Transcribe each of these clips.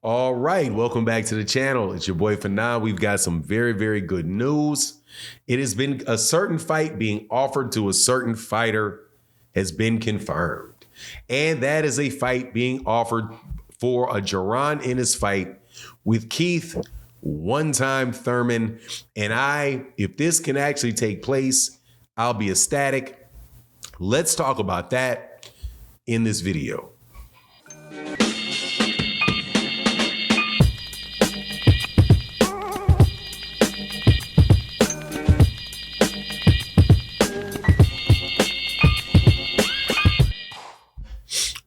All right, welcome back to the channel. It's your boy Fanan. We've got some very, very good news. It has been a certain fight being offered to a certain fighter has been confirmed. And that is a fight being offered for a Jaron Ennis fight with Keith, one-time Thurman. And if this can actually take place, I'll be ecstatic. Let's talk about that in this video.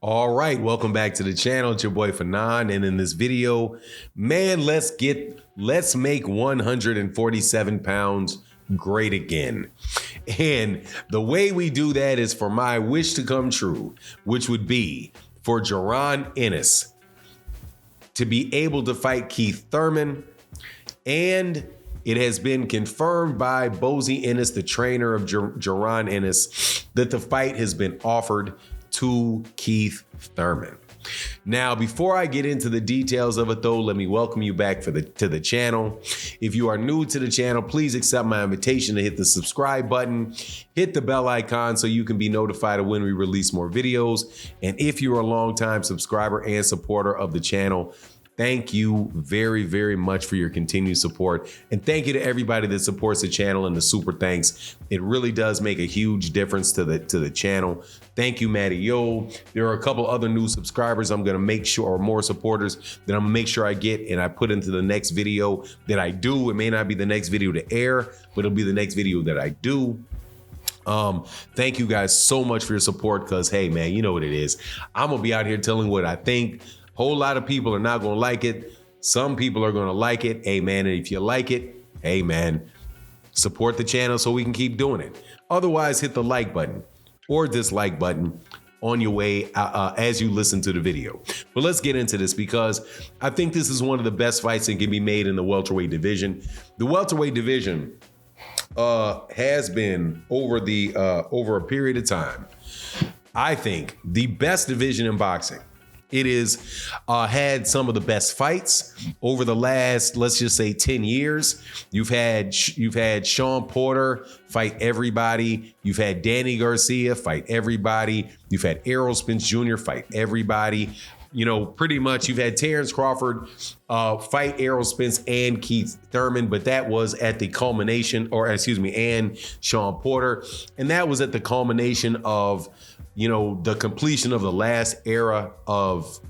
All right, welcome back to the channel. It's your boy Fanan, and in this video, man, let's make 147 pounds great again. And the way we do that is for my wish to come true, which would be for Jaron Ennis to be able to fight Keith Thurman. And it has been confirmed by Bozy Ennis, the trainer of Jaron Ennis, that the fight has been offered to Keith Thurman. Now, before I get into the details of it though, let me welcome you back to the channel. If you are new to the channel, please accept my invitation to hit the subscribe button, hit the bell icon so you can be notified of when we release more videos. And if you're a longtime subscriber and supporter of the channel, thank you very, very much for your continued support. And thank you to everybody that supports the channel and the super thanks. It really does make a huge difference to the channel. Thank you, Matty Yo. There are a couple other new subscribers I'm gonna make sure, or more supporters that I'm gonna make sure I get and I put into the next video that I do. It may not be the next video to air, but it'll be the next video that I do. Thank you guys so much for your support, because hey man, you know what it is. I'm gonna be out here telling what I think. Whole lot of people are not gonna like it. Some people are gonna like it. Hey man, and if you like it, hey man, support the channel so we can keep doing it. Otherwise, hit the like button or dislike button on your way as you listen to the video. But let's get into this, because I think this is one of the best fights that can be made in the welterweight division. The welterweight division has been over a period of time, I think, the best division in boxing. It is had some of the best fights over the last, let's just say, 10 years. You've had Shawn Porter fight everybody. You've had Danny Garcia fight everybody. You've had Errol Spence Jr. fight everybody. You know, pretty much you've had Terrence Crawford fight Errol Spence and Keith Thurman, but that was at the culmination, and Shawn Porter. And that was at the culmination of, you know, the completion of the last era of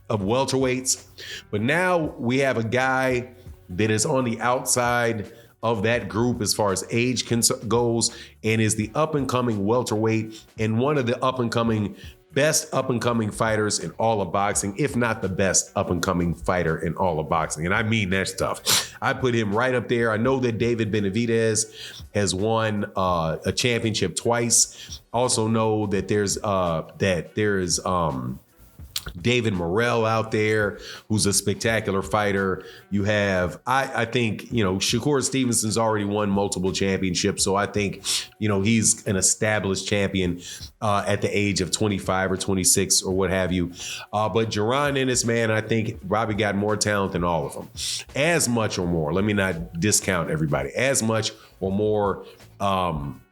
welterweights. But now we have a guy that is on the outside of that group as far as age goes, and is the up-and-coming welterweight and one of the best up-and-coming fighters in all of boxing, if not the best up-and-coming fighter in all of boxing. And I mean that stuff. I put him right up there. I know that David Benavidez has won a championship twice. Also know that there's David Morrell out there, who's a spectacular fighter. You have, I think, you know, Shakur Stevenson's already won multiple championships. So I think, you know, he's an established champion at the age of 25 or 26 or what have you. But Jaron Ennis, man, I think Robbie got more talent than all of them. As much or more, let me not discount everybody, as much or more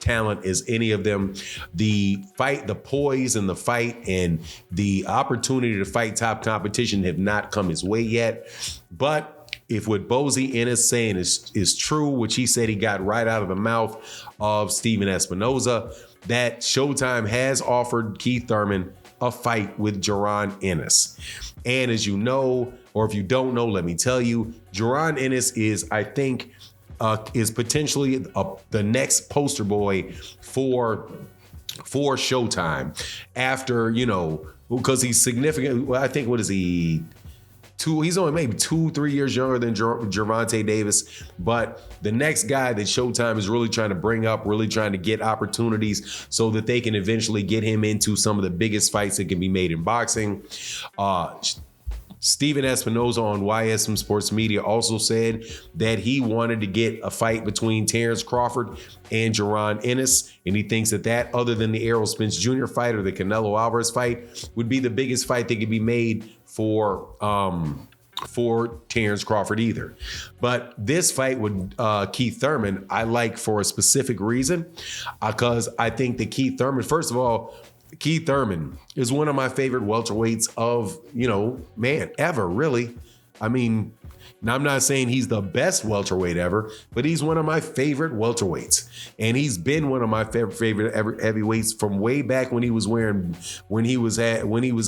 talent as any of them. The fight, the poise and the fight and the opportunity to fight top competition have not come his way yet. But if what Bozy Ennis saying is true, which he said he got right out of the mouth of Steven Espinoza, that Showtime has offered Keith Thurman a fight with Jaron Ennis. And as you know, or if you don't know, let me tell you, Jaron Ennis is, I think, is potentially the next poster boy for Showtime, after, you know, because he's significant. Well, I think, what is he? He's only maybe 2-3 years younger than Gervonta Davis. But the next guy that Showtime is really trying to bring up, really trying to get opportunities so that they can eventually get him into some of the biggest fights that can be made in boxing. Steven Espinoza on YSM Sports Media also said that he wanted to get a fight between Terrence Crawford and Jaron Ennis, and he thinks that other than the Errol Spence Jr. fight or the Canelo Alvarez fight, would be the biggest fight that could be made for Terrence Crawford either. But this fight with Keith Thurman, I like for a specific reason, because I think that Keith Thurman, first of all, Keith Thurman is one of my favorite welterweights of, ever, really. I mean, now I'm not saying he's the best welterweight ever, but he's one of my favorite welterweights. And he's been one of my favorite heavyweights from way back when he was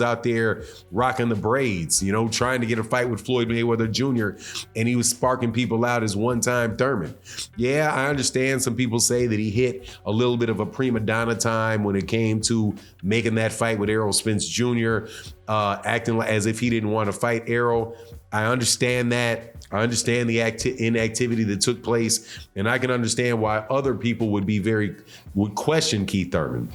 out there rocking the braids, trying to get a fight with Floyd Mayweather Jr. And he was sparking people out as one-time Thurman. Yeah, I understand some people say that he hit a little bit of a prima donna time when it came to making that fight with Errol Spence Jr., acting as if he didn't want to fight Errol. I understand that. I understand the inactivity that took place, and I can understand why other people would question Keith Thurman.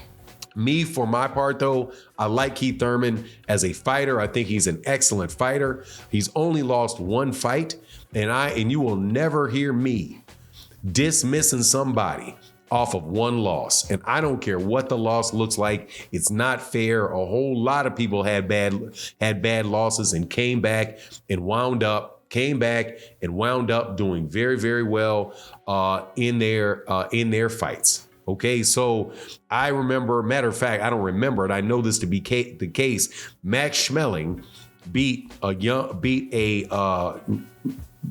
Me, for my part, though, I like Keith Thurman as a fighter. I think he's an excellent fighter. He's only lost one fight, and you will never hear me dismissing somebody off of one loss. And I don't care what the loss looks like. It's not fair. A whole lot of people had bad losses and came back and wound up doing very, very well in their fights. Okay, so I remember, matter of fact, I don't remember it, I know this to be the case. Max Schmeling beat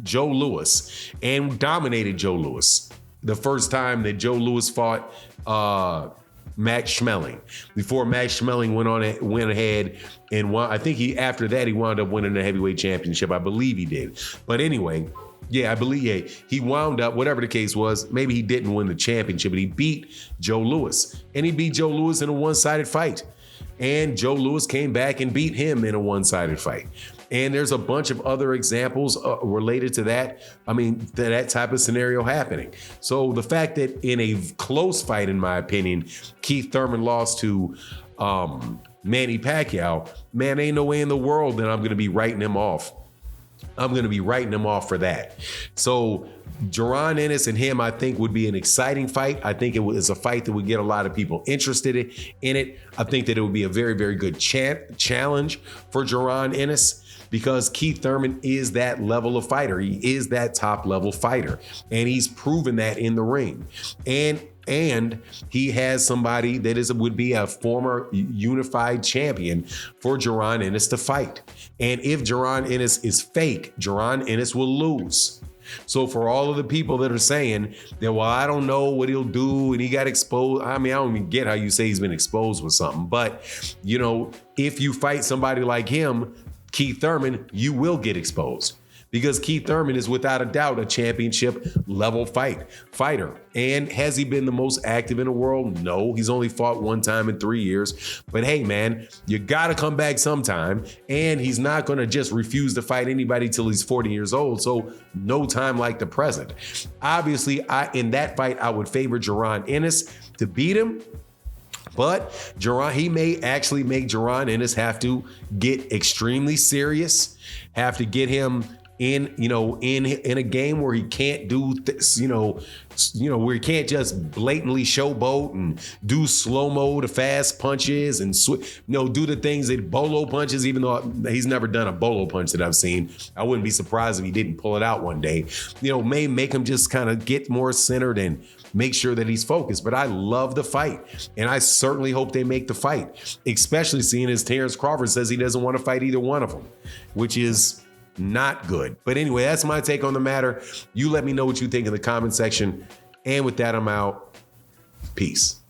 Joe Louis and dominated Joe Louis the first time that Joe Louis fought Max Schmeling. Before Max Schmeling went ahead and won. I think after that he wound up winning the heavyweight championship. I believe he did. But anyway, yeah, I believe he wound up, whatever the case was, maybe he didn't win the championship, but he beat Joe Louis. And he beat Joe Louis in a one-sided fight. And Joe Louis came back and beat him in a one-sided fight. And there's a bunch of other examples related to that. I mean, that type of scenario happening. So the fact that in a close fight, in my opinion, Keith Thurman lost to Manny Pacquiao, man, ain't no way in the world that I'm going to be writing him off. I'm going to be writing him off for that. So Jaron Ennis and him, I think, would be an exciting fight. I think it was a fight that would get a lot of people interested in it. I think that it would be a very, very good challenge for Jaron Ennis, because Keith Thurman is that level of fighter. He is that top level fighter, and he's proven that in the ring. And he has somebody that would be a former unified champion for Jaron Ennis to fight. And if Jaron Ennis is fake, Jaron Ennis will lose. So for all of the people that are saying that, well, I don't know what he'll do and he got exposed. I mean, I don't even get how you say he's been exposed with something. But, if you fight somebody like him, Keith Thurman, you will get exposed, because Keith Thurman is without a doubt a championship level fighter. And has he been the most active in the world? No, he's only fought one time in 3 years. But hey, man, you got to come back sometime. And he's not going to just refuse to fight anybody till he's 40 years old. So no time like the present. Obviously, in that fight, I would favor Jaron Ennis to beat him. But he may actually make Jaron Ennis have to get extremely serious, have to get him in a game where he can't do this, where he can't just blatantly showboat and do slow-mo to fast punches and do the things that bolo punches, even though he's never done a bolo punch that I've seen. I wouldn't be surprised if he didn't pull it out one day. May make him just kind of get more centered and make sure that he's focused. But I love the fight, and I certainly hope they make the fight, especially seeing as Terrence Crawford says he doesn't want to fight either one of them, which is not good. But anyway, that's my take on the matter. You let me know what you think in the comment section. And with that, I'm out. Peace.